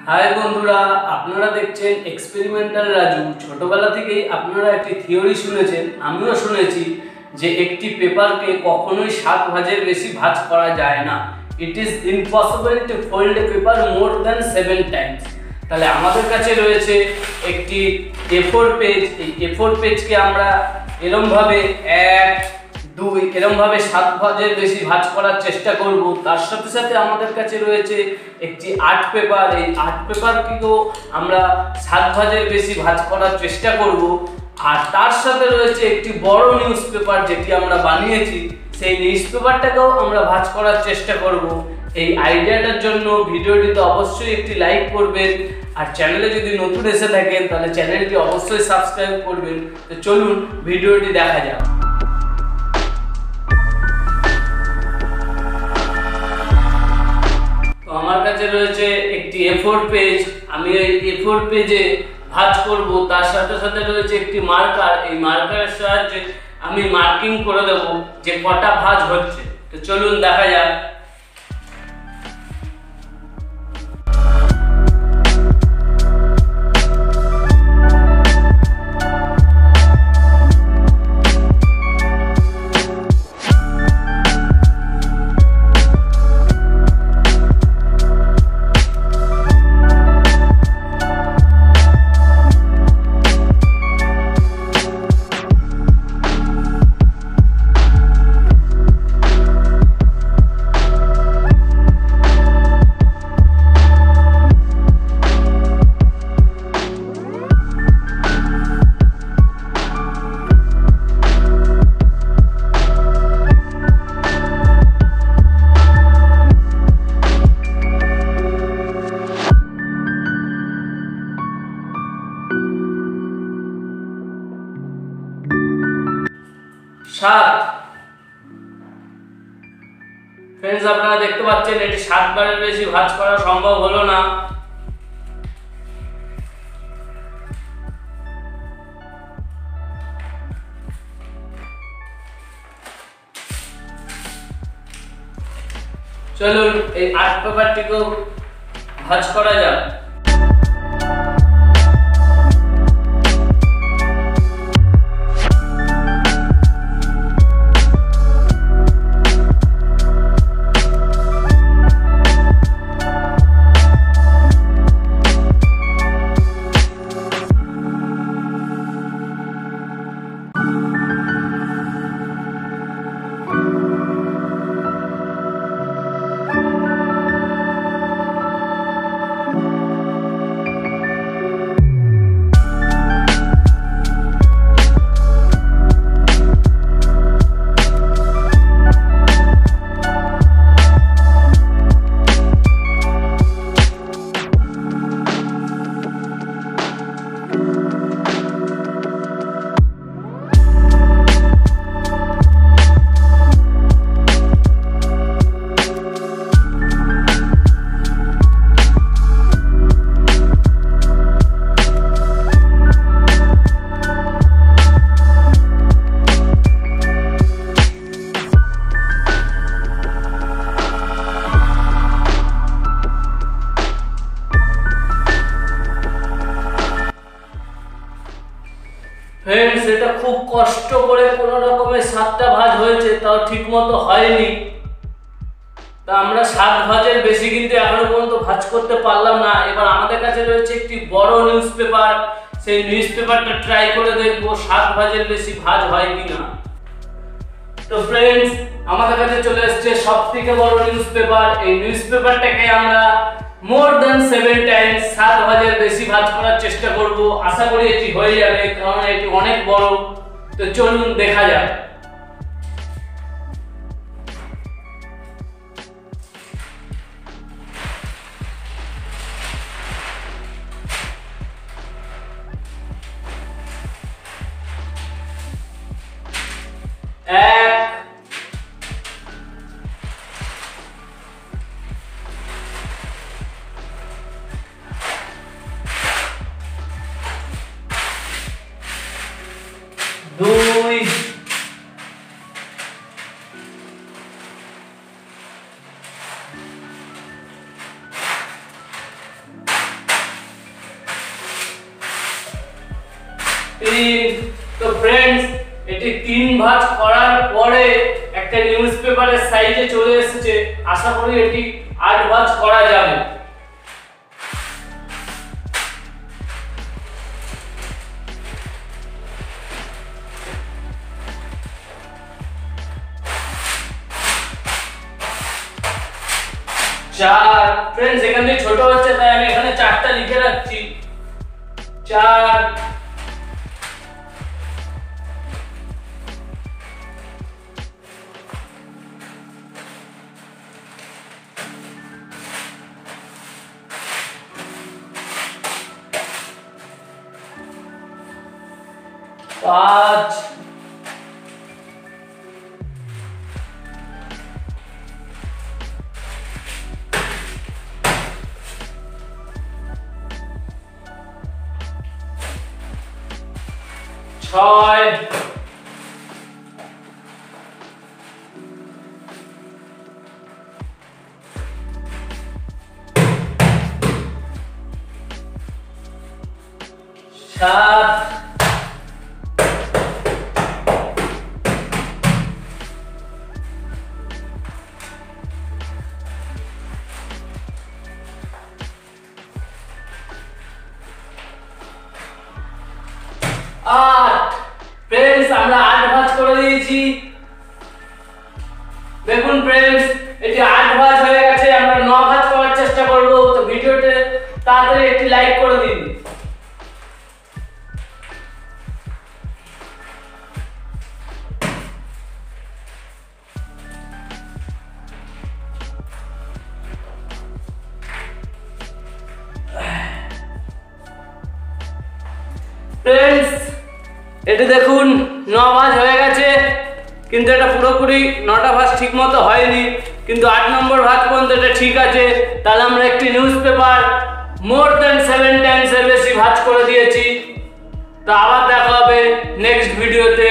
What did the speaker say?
High বন্ধুরা, আপনারা দেখছেন এক্সপেরিমেন্টাল রাজু। ছোটবেলা থেকেই আপনারা একটি থিওরি শুনেছেন, আমিও শুনেছি যে একটি পেপারকে কখনোই 7 ভাঁজের বেশি ভাঁজ করা যায় না। It is impossible to fold a paper more than 7 Times. তাহলে আমাদের কাছে রয়েছে একটি A4 পেজ। এই A4 পেজকে আমরা এরমভাবে 1, 2 এরমভাবে 7 ভাঁজের বেশি ভাঁজ করার চেষ্টা করব। তার সাথে সাথে আমাদের কাছে রয়েছে একটি আর্ট পেপার। এই আর্ট পেপারকেও আমরা 7 ভাঁজের বেশি ভাঁজ করার চেষ্টা করব। আর তার সাথে রয়েছে একটি বড় নিউজ পেপার যেটি আমরা বানিয়েছি, সেই নিউজ পেপারটাকেও আমরা ভাঁজ করার চেষ্টা করব। এই আইডিয়াটার জন্য ভিডিওটিতে অবশ্যই একটি লাইক করবেন, আর চ্যানেলে যদি নতুন এসে থাকেন তাহলে চ্যানেলটি অবশ্যই সাবস্ক্রাইব করবেন। তো চলুন ভিডিওটি দেখা যাক। আমার কাছে রয়েছে একটি A4 পেজ। আমি এই A4 পেজে ভাঁজ করব। তার সাথে সাথে রয়েছে একটি মার্কার। এই মার্কারের সাহায্যে আমি মার্কিং করে দেব যে কটা ভাঁজ হচ্ছে। তো চলুন দেখা যাক। ফ্রেন্ডস, আপনারা দেখতে পাচ্ছেন এটি 7 বারের বেশি ভাঁজ করা সম্ভব হলো না। চলুন এই আর্ট পেপারটিকেও ভাঁজ করা যাক। ফ্রেন্ডস, এটা খুব কষ্ট করে কোনো রকমে 7টা ভাঁজ হয়েছে, তাও ঠিক মতো হয়নি। তা আমরা 7 ভাঁজের বেশি কিন্তু এখনো পর্যন্ত ভাঁজ করতে পারলাম না। এবার আমাদের কাছে রয়েছে একটি বড় নিউজ পেপার। সেই নিউজ পেপারটা ট্রাই করে দেখবো 7 ভাঁজের বেশি ভাঁজ হয় কিনা। তো ফ্রেন্ডস, আমাদের কাছে চলে এসেছে সবথেকে বড় নিউজ পেপার। এই নিউজ পেপারটাকে আমরা মোর দ্যান 7 টাইমস 7 ভাঁজের বেশি ভাঁজ করার চেষ্টা করব। আশা করি এটি হয়ে যাবে, কারণ এটি অনেক বড়। তো চলুন দেখা যাক। এক, দুই, তিন। তো ফ্রেন্ডস, এটি 3 ভাঁজ করার পরে একটা নিউজ পেপারের সাইজে চলে এসেছে। আশা করি এটি 8 ভাঁজ করা যাবে। চার। ফ্রেন্ডস, এখান থেকে ছোট হচ্ছে তাই আমি এখানে 4টা লিখে রাখছি। 4। 5। 6। 7। 8। ফ্রেন্ডস, আমরা 8 ভাঁজ করে দিয়েছি। দেখুন ফ্রেন্ডস, এটি 8 ভাঁজ হয়ে গেছে। আমরা 9 ভাঁজ করার চেষ্টা করব। তো ভিডিওতে তাড়াতাড়ি একটি লাইক করে দিন। ফ্রেন্ডস, এটি দেখুন 9 ভাঁজ হয়ে গেছে, কিন্তু এটা পুরোপুরি 9টা ভাঁজ ঠিক মতো হয়নি, কিন্তু 8 নম্বর ভাঁজ পর্যন্ত এটা ঠিক আছে। তাহলে আমরা একটি news paper more than 7 Times এর বেশি ভাঁজ করে দিয়েছি। তো আবার দেখা হবে নেক্সট ভিডিওতে।